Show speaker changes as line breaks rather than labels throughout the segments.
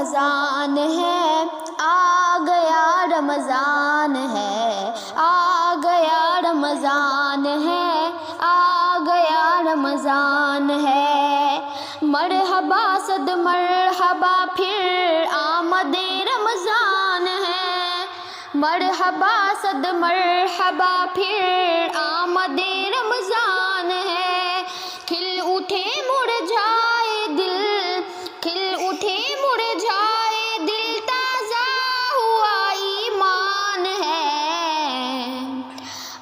رمضان ہے، آ گیا رمضان ہے، آ گیا رمضان ہے، آ گیا رمضان ہے۔ مرحبا صد مرحبا پھر آمد رمضان ہے، مرحبا صد مرحبا پھر آمد رمضان ہے۔ کھل اٹھے مرجھائے دل، کھل اٹھے مرجھائے دل، تازہ ہوا ایمان ہے۔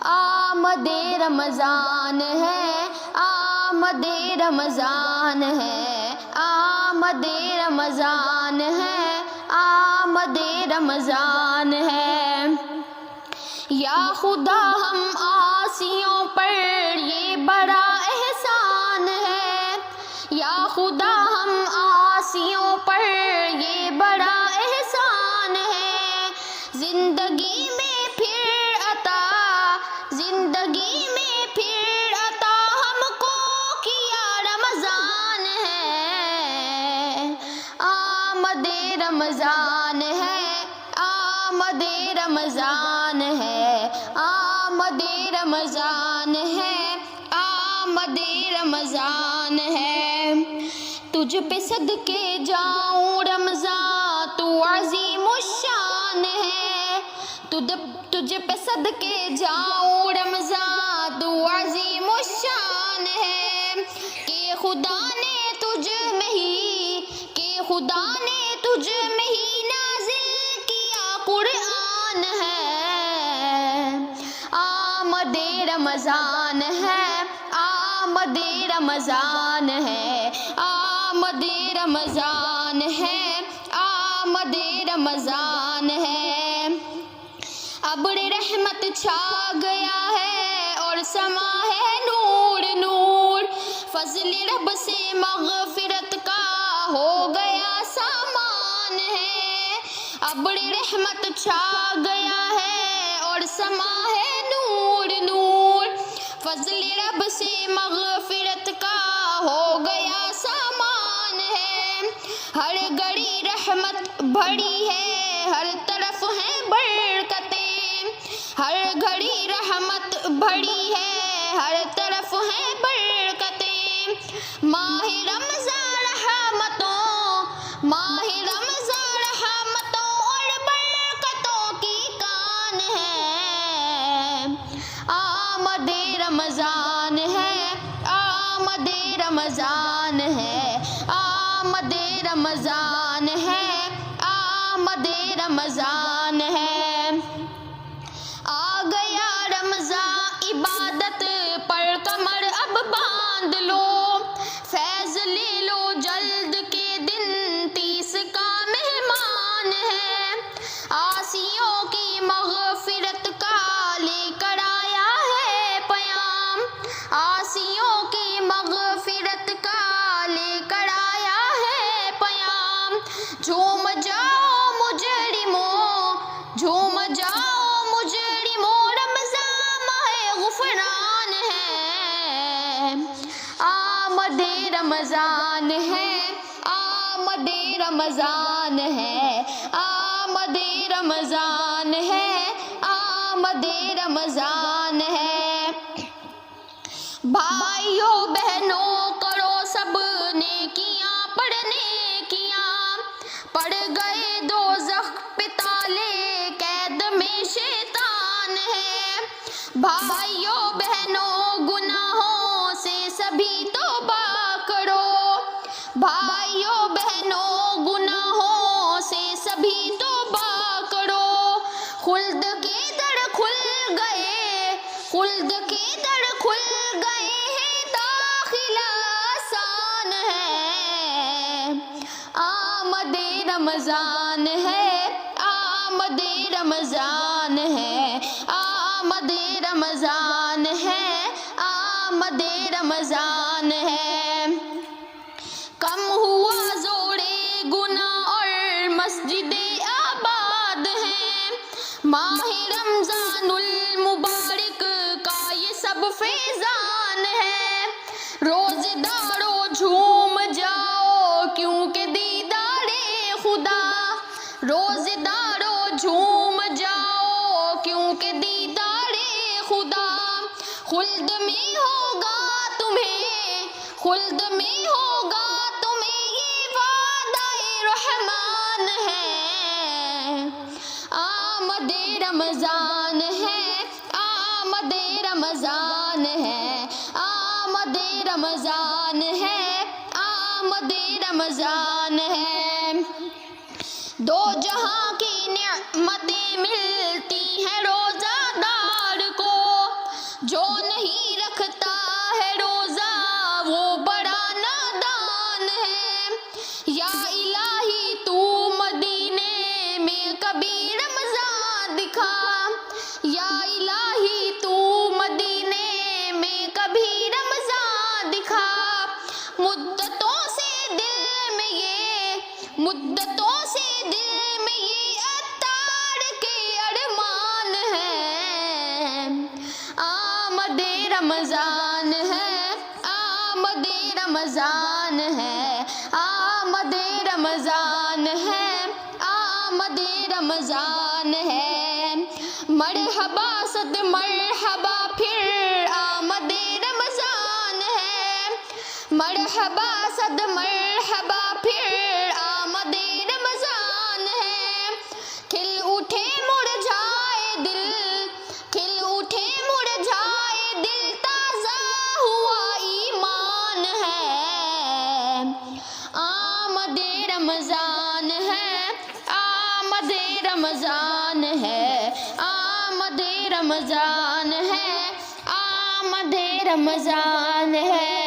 آمد رمضان ہے، آمد رمضان ہے، آمد رمضان ہے، آمد رمضان ہے۔ یا خدا ہم عاصیوں پر یہ بڑا احسان ہے، یا خدا ہم عاصیوں پر یہ بڑا احسان ہے۔ زندگی میں پھر عطا، زندگی میں پھر عطا ہم کو کیا رمضان ہے۔ آمد رمضان ہے، آمد رمضان ہے، آمد رمضان ہے، آمد رمضان ہے۔ تجھ پہ صدقے جاؤں رمضان تو عظیم الشان ہے، تجھ پہ صدقے جاؤں رمضان تو عظیم الشان ہے۔ کہ خدا نے تجھ میں ہی، کہ خدا نے تجھ میں ہی نازل کیا قرآن ہے۔ آمد رمضان ہے، آمد رمضان ہے، آمد رمضان ہے، آمد رمضان ہے۔ ابر رحمت چھا گیا ہے اور سما ہے نور نور، فضل رب سے مغفرت کا ہو گیا سامان ہے۔ ابر رحمت چھا گیا ہے اور سما ہے نور نور، فضل رب سے مغفرت کا ہو گیا سامان ہے۔ ہر گھڑی رحمت بڑی ہے، ہر طرف ہیں برکتیں، ہر گھڑی رحمت بڑی ہے، ہر طرف ہیں برکتیں۔ ماہ رمضان رحمتوں، ماہ رمضان رحمتوں اور برکتوں کی کان ہے۔ آمد رمضان ہے، آمد رمضان ہے، آمد رمضان ہے، آمد رمضان ہے۔ آ گیا رمضان عبادت پر کمر اب باندھ لو، فیض لے لو جلد کے دن 30 کا مہمان ہے۔ عاصیوں کی مغفرت کا لے کر آیا ہے پیام، عاصیوں کی مغفرت کا لے کر آیا ہے پیام۔ جھوم جاؤ مجرموں، جھوم جاؤ مجرموں، رمضان ماہ غفران ہے۔ آمد رمضان ہے، آمد رمضان ہے، آمد رمضان ہے، آمد رمضان ہے۔ بھائیوں بہنوں کرو سب نیکیاں، پڑھنے کیاں، پڑ گئے دوزخ پہ تالے، قید میں شیطان ہے۔ بھائیوں بہنوں گناہوں سے سبھی توبہ کرو، بھائیوں بہنوں گناہوں سے سبھی توبہ کرو۔ خلد کے در کھل گئے، خلد کے در کھل گئے ہیں، داخلہ آسان ہے۔ آمد رمضان ہے، آمد رمضان ہے، آمد رمضان ہے، آمد رمضان ہے۔ کم ہوا زوڑے گناہ اور مسجدیں آباد ہیں، ماہ رمضان المبارک کا یہ سب فیضان ہے۔ روزے دارو جھوم جاؤ کیونکہ دیدار خدا روزے دارو جھوم جاؤ کیونکہ دیدار خدا خلد میں ہوگا تمہیں، خلد میں ہوگا تمہیں، یہ وعدہ رحمان ہے۔ آمد رمضان ہے، آمد رمضان ہے، آمد رمضان ہے، آمد رمضان ہے۔ دو جہاں کی نعمتیں ملتی ہیں روزہ دار کو، جو نہیں رکھتا ہے روزہ وہ بڑا نادان ہے۔ یا الہی تو مدینے میں کبھی رمضان دکھا، یا الہی تو مدینے میں کبھی رمضان دکھا۔ مدتوں سے دل میں یہ، مدتوں سے دل میں یہ عطار کے ارمان ہے۔ آمد رمضان ہے، آمد رمضان ہے، آمد رمضان ہے، آمد رمضان ہے۔ مرحبا صد مرحبا پھر آمد رمضان ہے، مرحبا صد مرحبا پھر آمد رمضان ہے۔ کھل اٹھے مرجھائے دل، کھل اٹھے مرجھائے دل، تازہ ہوا ایمان ہے۔ آمد رمضان ہے، آمد رمضان ہے، آمد رمضان ہے، آمد رمضان ہے۔